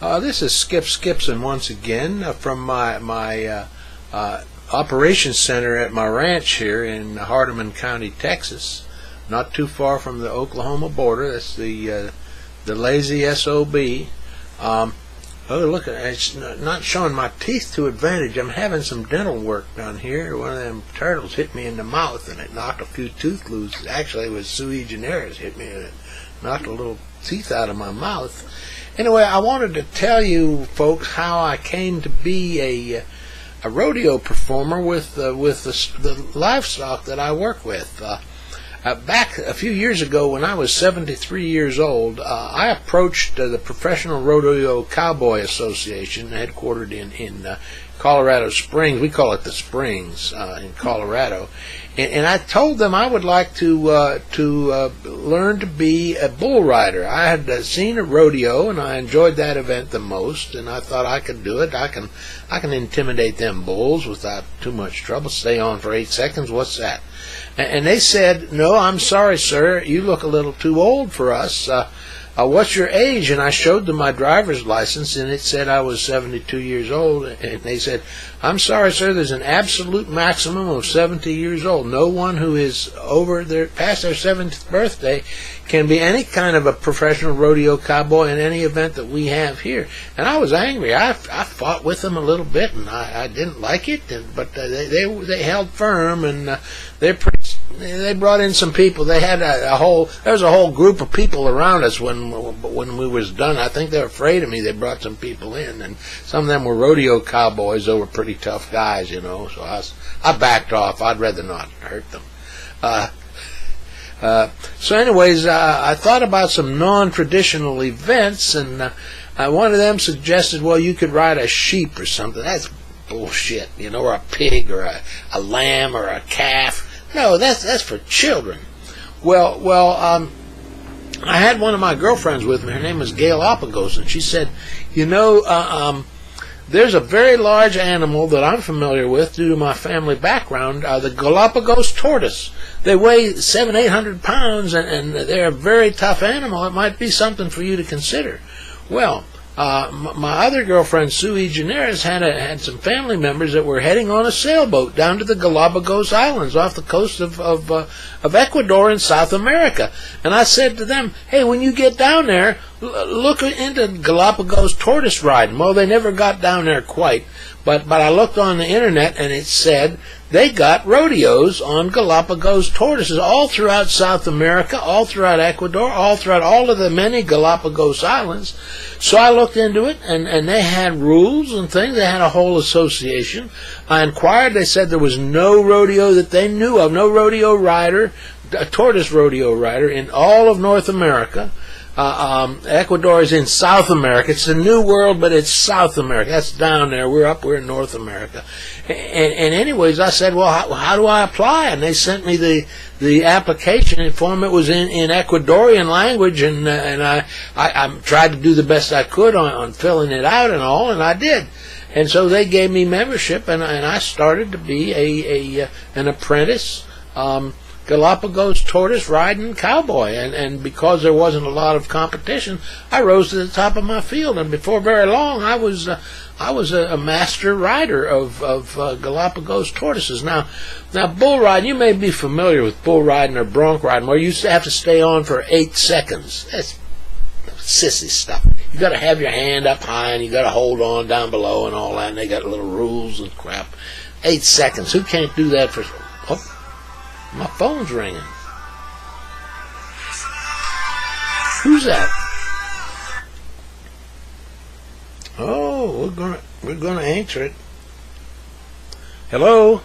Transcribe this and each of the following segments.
This is Skipson once again from my operations center at my ranch here in Hardeman County, Texas, not too far from the Oklahoma border. That's the lazy SOB. Oh, look, it's not showing my teeth to advantage. I'm having some dental work done here. One of them turtles hit me in the mouth, and it knocked a few tooth loose. Actually, it was sui generis hit me, and it knocked a little teeth out of my mouth. Anyway, I wanted to tell you folks how I came to be a rodeo performer with the livestock that I work with. Back a few years ago, when I was 73 years old, I approached the Professional Rodeo Cowboy Association, headquartered in Colorado Springs. We call it the Springs in Colorado. And I told them I would like to learn to be a bull rider. I had seen a rodeo, and I enjoyed that event the most, and I thought I could do it. I can intimidate them bulls without too much trouble. Stay on for 8 seconds. What's that? And they said, "No, I'm sorry, sir. You look a little too old for us. What's your age?" And I showed them my driver's license, and it said I was 72 years old. And they said, "I'm sorry, sir. There's an absolute maximum of 70 years old. No one who is past their 70th birthday can be any kind of a professional rodeo cowboy in any event that we have here." And I was angry. I fought with them a little bit, and I didn't like it. But they held firm, and they brought in some people. They had there was a whole group of people around us when we was done. I think they were afraid of me. They brought some people in, and some of them were rodeo cowboys. They were pretty tough guys, you know. So I backed off. I'd rather not hurt them. So anyways, I thought about some non-traditional events, and one of them suggested, well, you could ride a sheep or something. That's bullshit, you know, or a pig, or a lamb, or a calf. No, that's for children. Well, I had one of my girlfriends with me. Her name was Galapagos, and she said, you know, there's a very large animal that I'm familiar with due to my family background, the Galapagos Tortoise. They weigh 700-800 pounds, and they're a very tough animal. It might be something for you to consider. Well, my other girlfriend, sui generis, had some family members that were heading on a sailboat down to the Galapagos Islands off the coast of Ecuador in South America. And I said to them, hey, when you get down there, look into Galapagos Tortoise riding. Well, they never got down there quite, but I looked on the internet, and it said they got rodeos on Galapagos tortoises all throughout South America, all throughout Ecuador, all throughout all of the many Galapagos Islands. So I looked into it, and they had rules and things. They had a whole association. I inquired. They said there was no rodeo that they knew of, no rodeo rider, a tortoise rodeo rider in all of North America. Ecuador is in South America. It's the New World, but it's South America. That's down there. We're in North America. And anyways, I said, well, how do I apply? And they sent me the application form. It was in Ecuadorian language, and I tried to do the best I could on filling it out and all, and I did. And so they gave me membership, and I started to be an apprentice Galapagos Tortoise riding cowboy, and because there wasn't a lot of competition, I rose to the top of my field, and before very long, I was a master rider of Galapagos tortoises. Now, bull riding, you may be familiar with bull riding or bronc riding, where you have to stay on for 8 seconds. That's sissy stuff. You got to have your hand up high, and you got to hold on down below, and all that. And they got little rules and crap. 8 seconds. Who can't do that for? Oh, my phone's ringing. Who's that? Oh, we're gonna answer it. Hello?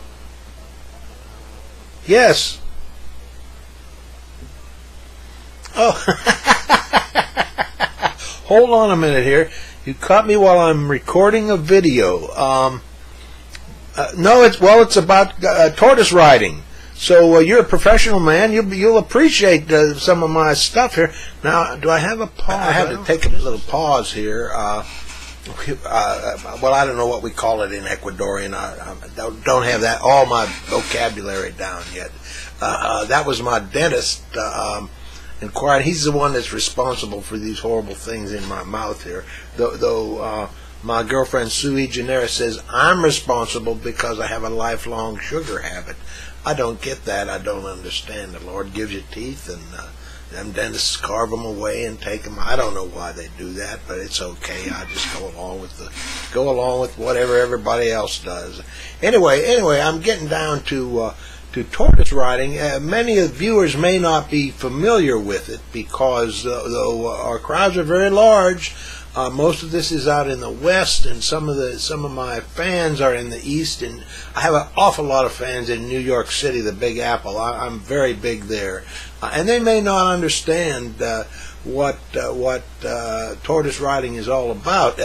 Yes. Oh. Hold on a minute here. You caught me while I'm recording a video. No, it's about tortoise riding. So you're a professional man. You'll appreciate some of my stuff here. Now, do I have a pause? I have to take a little pause here. Well, I don't know what we call it in Ecuadorian. I don't have that all my vocabulary down yet. That was my dentist inquired. He's the one that's responsible for these horrible things in my mouth here. Though my girlfriend Sui Genera says I'm responsible because I have a lifelong sugar habit. I don't get that. I don't understand. The Lord gives you teeth, and them dentists carve them away and take them. I don't know why they do that, but it's okay. I just go along with whatever everybody else does. Anyway, I'm getting down to tortoise riding. Many of the viewers may not be familiar with it because though our crowds are very large, most of this is out in the West, and some of my fans are in the East, and I have an awful lot of fans in New York City, the Big Apple. I'm very big there, and they may not understand what tortoise riding is all about.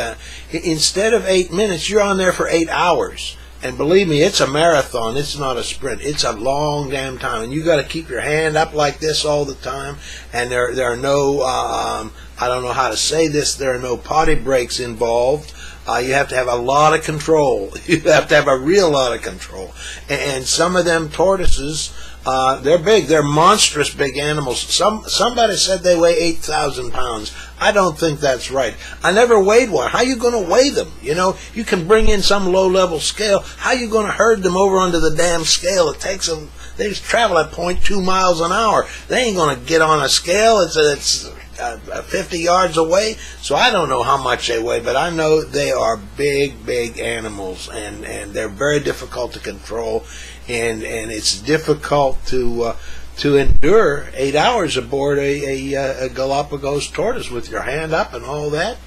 Instead of 8 minutes, you're on there for 8 hours. And believe me, it's a marathon. It's not a sprint. It's a long damn time, and you got to keep your hand up like this all the time. And there are no I don't know how to say this. There are no potty breaks involved. You have to have a lot of control. You have to have a real lot of control. And some of them tortoises, they're big. They're monstrous big animals. Somebody said they weigh 8,000 pounds. I don't think that's right. I never weighed one. How are you going to weigh them? You know, you can bring in some low-level scale. How are you going to herd them over onto the damn scale? It takes them. They just travel at 0.2 miles an hour. They ain't going to get on a scale. It's 50 yards away. So I don't know how much they weigh, but I know they are big animals, and they're very difficult to control, and it's difficult to endure 8 hours aboard a Galapagos tortoise with your hand up and all that.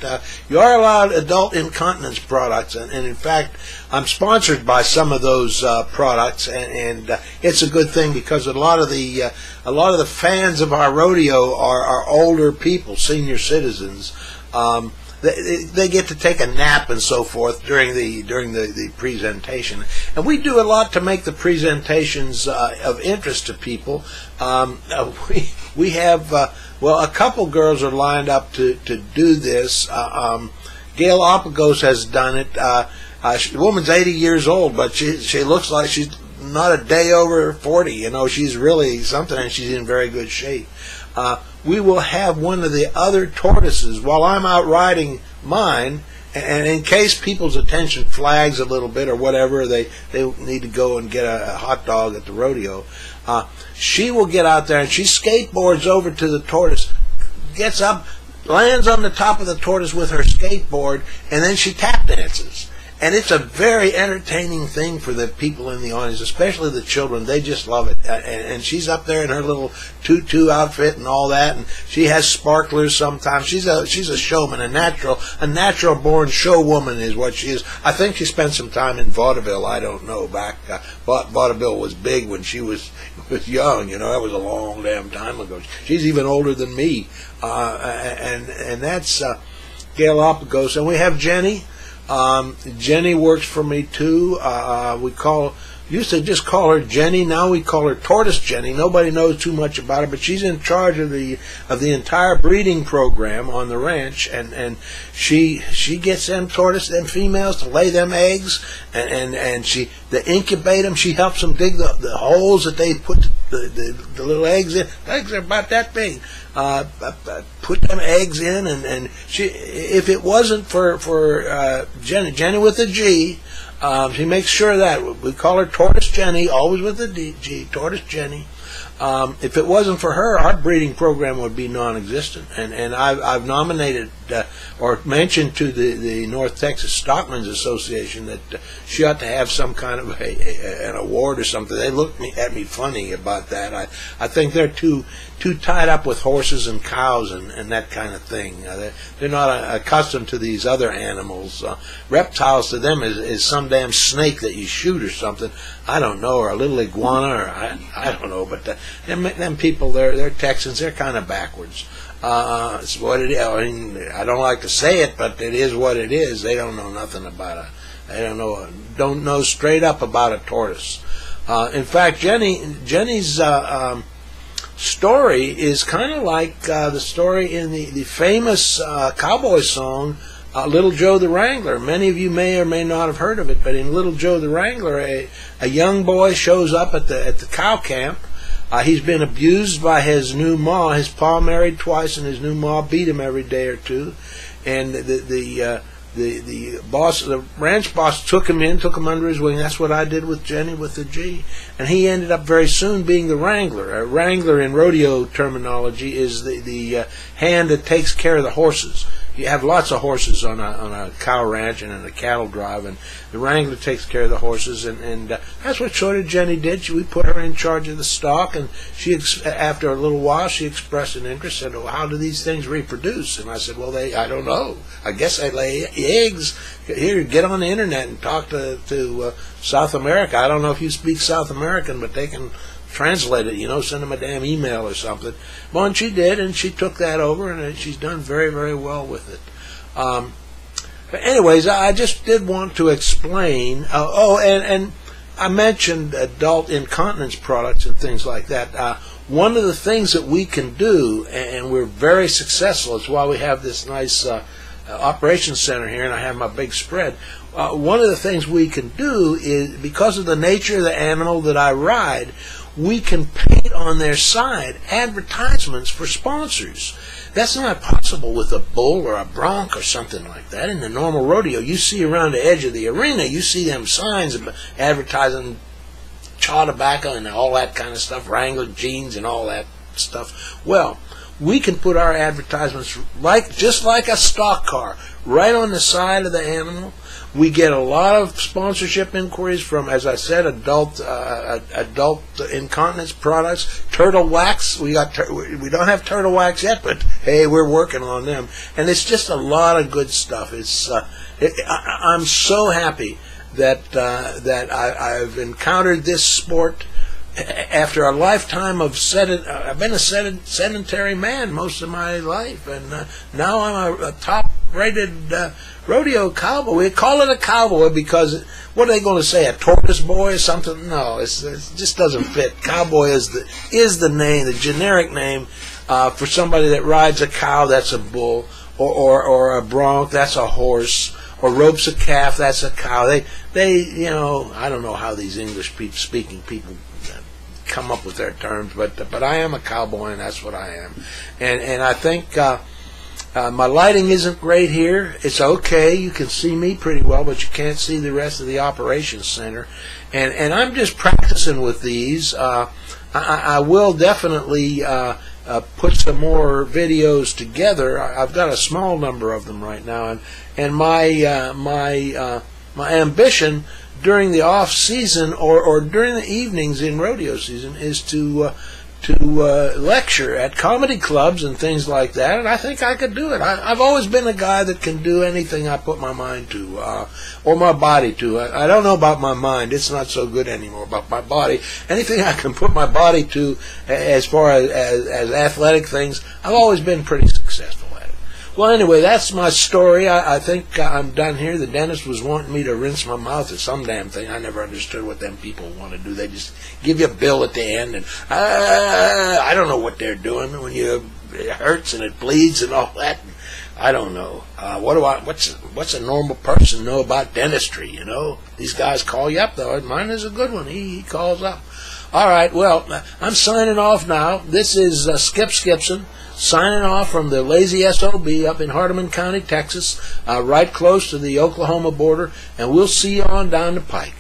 You are allowed adult incontinence products, and in fact, I'm sponsored by some of those products, and it's a good thing because a lot of the fans of our rodeo are older people, senior citizens. They get to take a nap and so forth during the presentation, and we do a lot to make the presentations of interest to people. We have a couple girls are lined up to do this. Galapagos has done it. The woman's 80 years old, but she looks like she's not a day over 40. You know, she's really something, and she's in very good shape. We will have one of the other tortoises while I'm out riding mine, and in case people's attention flags a little bit or whatever, they need to go and get a hot dog at the rodeo. She will get out there and she skateboards over to the tortoise, gets up, lands on the top of the tortoise with her skateboard, and then she tap dances. And it's a very entertaining thing for the people in the audience, especially the children. They just love it. And she's up there in her little tutu outfit and all that, and she has sparklers sometimes. She's a showman, a natural born showwoman is what she is. I think she spent some time in vaudeville. I don't know. Vaudeville was big when she was young. You know, that was a long damn time ago. She's even older than me. And that's Galapagos. And we have Jenny. Jenny works for me too. Used to just call her Jenny. Now we call her Tortoise Jenny. Nobody knows too much about her, but she's in charge of the entire breeding program on the ranch, and she gets them females to lay them eggs, and they incubate them. She helps them dig the holes that they put the little eggs in. Eggs are about that big. Put them eggs in, and she, if it wasn't for Jenny with a G, she makes sure that we call her Tortoise Jenny, always with a G, Tortoise Jenny. If it wasn't for her, our breeding program would be non-existent. And I've nominated or mentioned to the North Texas Stockmans Association that she ought to have some kind of an award or something. They look at me funny about that. I think they're too tied up with horses and cows and that kind of thing. They're not accustomed to these other animals. Reptiles to them is some damn snake that you shoot or something. I don't know, or a little iguana, or I don't know. But them people, they're Texans. They're kind of backwards. It's what it is. I mean, I don't like to say it, but it is what it is. They don't know nothing about they don't know straight up about a tortoise. In fact, Jenny's story is kind of like the story in the famous cowboy song, Little Joe the Wrangler. Many of you may or may not have heard of it, but in Little Joe the Wrangler, a young boy shows up at the cow camp. He's been abused by his new ma. His pa married twice, and his new ma beat him every day or two. And the boss, the ranch boss, took him under his wing. That's what I did with Jenny, with the G. And he ended up very soon being the wrangler. A wrangler in rodeo terminology is the hand that takes care of the horses. You have lots of horses on a cow ranch and in a cattle drive, and the wrangler takes care of the horses, and that's what sort of Jenny did. We put her in charge of the stock, and she, after a little while, she expressed an interest, said, "Oh, how do these things reproduce?" And I said, "Well, I don't know. I guess they lay eggs. Here, get on the internet and talk to South America. I don't know if you speak South American, but they can translate it, send them a damn email or something." Well, and she did, and she took that over, and she's done very, very well with it. But anyways, I just did want to explain. And I mentioned adult incontinence products and things like that. One of the things that we can do, and we're very successful, it's why we have this nice operations center here, and I have my big spread. One of the things we can do is, because of the nature of the animal that I ride, we can paint on their side advertisements for sponsors. That's not possible with a bull or a bronc or something like that. In the normal rodeo, you see around the edge of the arena, you see them signs advertising chaw tobacco and all that kind of stuff, Wrangler jeans and all that stuff. Well, we can put our advertisements just like a stock car, right on the side of the animal. We get a lot of sponsorship inquiries from, as I said, adult incontinence products, turtle wax. We don't have turtle wax yet, but hey, we're working on them, and it's just a lot of good stuff. I'm so happy that I've encountered this sport after a lifetime of I've been a sedentary man most of my life, and now I'm a top-rated rodeo cowboy. We call it a cowboy because what are they going to say? A tortoise boy or something? No, it just doesn't fit. Cowboy is the name, the generic name for somebody that rides a cow. That's a bull, or a bronc. That's a horse. Or ropes a calf. That's a cow. They I don't know how these English speaking people come up with their terms, but I am a cowboy, and that's what I am. And I think my lighting isn't great here. It's okay. You can see me pretty well, but you can't see the rest of the operations center. And I'm just practicing with these. I will definitely put some more videos together. I've got a small number of them right now, and my ambition during the off season or during the evenings in rodeo season is to lecture at comedy clubs and things like that, and I think I could do it. I've always been a guy that can do anything I put my mind to, or my body to. I don't know about my mind. It's not so good anymore. But my body, anything I can put my body to as far as athletic things, I've always been pretty successful at it. Well, anyway, that's my story. I think I'm done here. The dentist was wanting me to rinse my mouth or some damn thing. I never understood what them people want to do. They just give you a bill at the end, and I don't know what they're doing when it hurts and it bleeds and all that. I don't know. What's a normal person know about dentistry? These guys call you up though. Mine is a good one. He calls up. All right. Well, I'm signing off now. This is Skipson. Signing off from the Lazy SOB up in Hardeman County, Texas, right close to the Oklahoma border, and we'll see you on down the pike.